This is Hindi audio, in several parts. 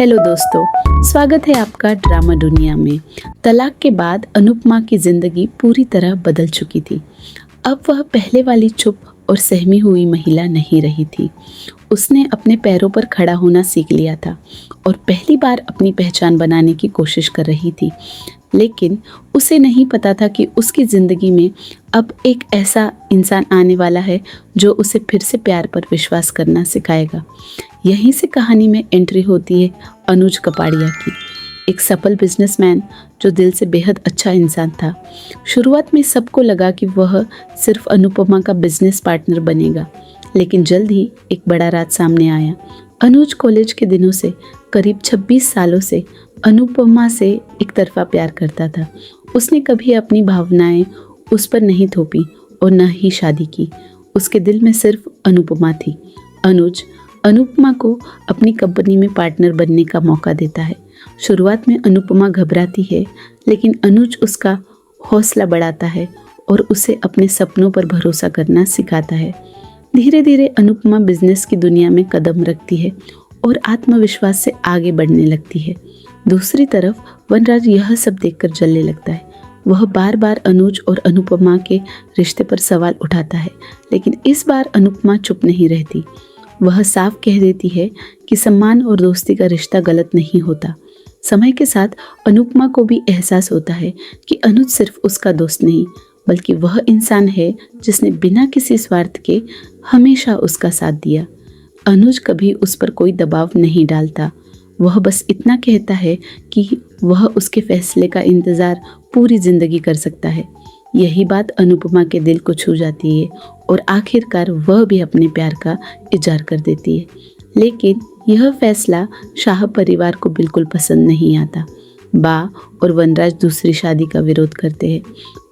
हेलो दोस्तों, स्वागत है आपका ड्रामा दुनिया में। तलाक के बाद अनुपमा की जिंदगी पूरी तरह बदल चुकी थी। अब वह पहले वाली चुप और सहमी हुई महिला नहीं रही थी। उसने अपने पैरों पर खड़ा होना सीख लिया था और पहली बार अपनी पहचान बनाने की कोशिश कर रही थी। लेकिन उसे नहीं पता था कि उसकी ज़िंदगी में अब एक ऐसा इंसान आने वाला है जो उसे फिर से प्यार पर विश्वास करना सिखाएगा। यहीं से कहानी में एंट्री होती है अनुज कपाड़िया की, एक सफल बिजनेसमैन जो दिल से बेहद अच्छा इंसान था। शुरुआत में सबको लगा कि वह सिर्फ अनुपमा का बिजनेस पार्टनर बनेगा, लेकिन जल्द ही एक बड़ा राज सामने आया। अनुज कॉलेज के दिनों से करीब 26 सालों से अनुपमा से एक तरफा प्यार करता था। उसने कभी अपनी भावनाएं उस पर नहीं थोपी और न ही शादी की। उसके दिल में सिर्फ अनुपमा थी। अनुज अनुपमा को अपनी कंपनी में पार्टनर बनने का मौका देता है। शुरुआत में अनुपमा घबराती है, लेकिन अनुज उसका हौसला बढ़ाता है और उसे अपने सपनों पर भरोसा करना सिखाता है। धीरे धीरे अनुपमा बिजनेस की दुनिया में कदम रखती है और आत्मविश्वास से आगे बढ़ने लगती है। दूसरी तरफ वनराज यह सब देखकर जलने लगता है। वह बार बार अनुज और अनुपमा के रिश्ते पर सवाल उठाता है, लेकिन इस बार अनुपमा चुप नहीं रहती। वह साफ कह देती है कि सम्मान और दोस्ती का रिश्ता गलत नहीं होता। समय के साथ अनुपमा को भी एहसास होता है कि अनुज सिर्फ उसका दोस्त नहीं, बल्कि वह इंसान है जिसने बिना किसी स्वार्थ के हमेशा उसका साथ दिया। अनुज कभी उस पर कोई दबाव नहीं डालता। वह बस इतना कहता है कि वह उसके फैसले का इंतज़ार पूरी ज़िंदगी कर सकता है। यही बात अनुपमा के दिल को छू जाती है और आखिरकार वह भी अपने प्यार का इजहार कर देती है। लेकिन यह फैसला शाह परिवार को बिल्कुल पसंद नहीं आता। बा और वनराज दूसरी शादी का विरोध करते हैं।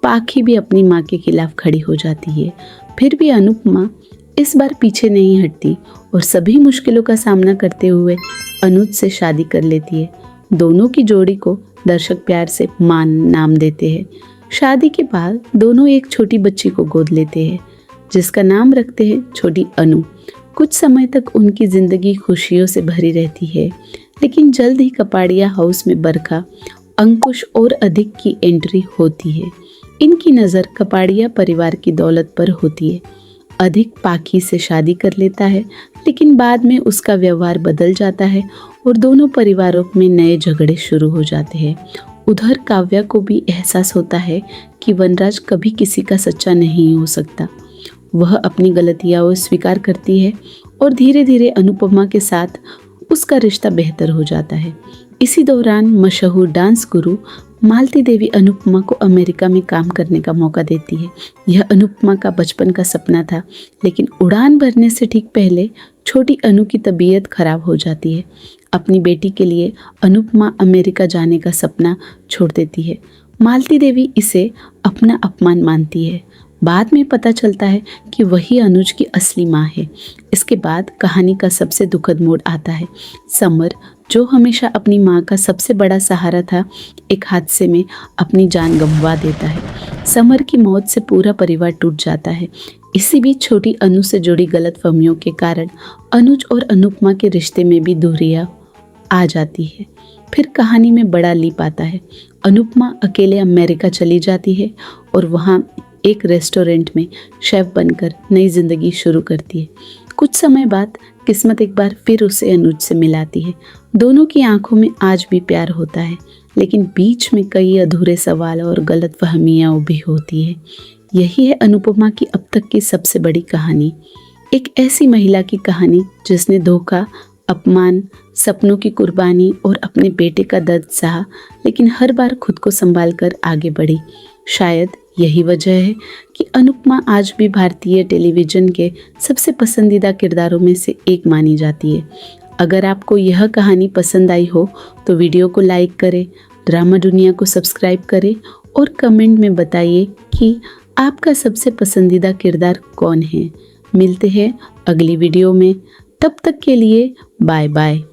पाखी भी अपनी माँ के खिलाफ खड़ी हो जाती है। फिर भी अनुपमा इस बार पीछे नहीं हटती और सभी मुश्किलों का सामना करते हुए अनुज से शादी कर लेती है। दोनों की जोड़ी को दर्शक प्यार से मान नाम देते हैं। शादी के बाद दोनों एक छोटी बच्ची को गोद लेते हैं, जिसका नाम रखते हैं छोटी अनु। कुछ समय तक उनकी जिंदगी खुशियों से भरी रहती है, लेकिन जल्द ही कपाड़िया हाउस में बरखा, अंकुश और अधिक की एंट्री होती है। इनकी नज़र कपाड़िया परिवार की दौलत पर होती है। अधिक पाखी से शादी कर लेता है, लेकिन बाद में उसका व्यवहार बदल जाता है और दोनों परिवारों में नए झगड़े शुरू हो जाते हैं। उधर काव्या को भी एहसास होता है कि वनराज कभी किसी का सच्चा नहीं हो सकता। वह अपनी गलतियां स्वीकार करती है और धीरे धीरे अनुपमा के साथ उसका रिश्ता बेहतर हो जाता है। इसी दौरान मशहूर डांस गुरु मालती देवी अनुपमा को अमेरिका में काम करने का मौका देती है। यह अनुपमा का बचपन का सपना था, लेकिन उड़ान भरने से ठीक पहले छोटी अनु की तबीयत खराब हो जाती है। अपनी बेटी के लिए अनुपमा अमेरिका जाने का सपना छोड़ देती है। मालती देवी इसे अपना अपमान मानती है। बाद में पता चलता है कि वही अनुज की असली माँ है। इसके बाद कहानी का सबसे दुखद मोड़ आता है। समर, जो हमेशा अपनी माँ का सबसे बड़ा सहारा था, एक हादसे में अपनी जान गंवा देता है। समर की मौत से पूरा परिवार टूट जाता है। इसी बीच छोटी अनु से जुड़ी गलतफहमियों के कारण अनुज और अनुपमा के रिश्ते में भी दूरियां आ जाती है। फिर कहानी में बड़ा लीप आता है। अनुपमा अकेले अमेरिका चली जाती है और वहाँ एक रेस्टोरेंट में शेफ बनकर नई जिंदगी शुरू करती है। कुछ समय बाद किस्मत एक बार फिर उसे अनुज से मिलाती है। दोनों की आंखों में आज भी प्यार होता है, लेकिन बीच में कई अधूरे सवाल और गलतफहमियां भी होती है। यही है अनुपमा की अब तक की सबसे बड़ी कहानी। एक ऐसी महिला की कहानी जिसने धोखा, अपमान, सपनों की कुर्बानी और अपने बेटे का दर्द सहा, लेकिन हर बार खुद को संभाल कर आगे बढ़ी। शायद यही वजह है कि अनुपमा आज भी भारतीय टेलीविज़न के सबसे पसंदीदा किरदारों में से एक मानी जाती है। अगर आपको यह कहानी पसंद आई हो तो वीडियो को लाइक करें, ड्रामा दुनिया को सब्सक्राइब करें और कमेंट में बताइए कि आपका सबसे पसंदीदा किरदार कौन है। मिलते हैं अगली वीडियो में। तब तक के लिए बाय बाय।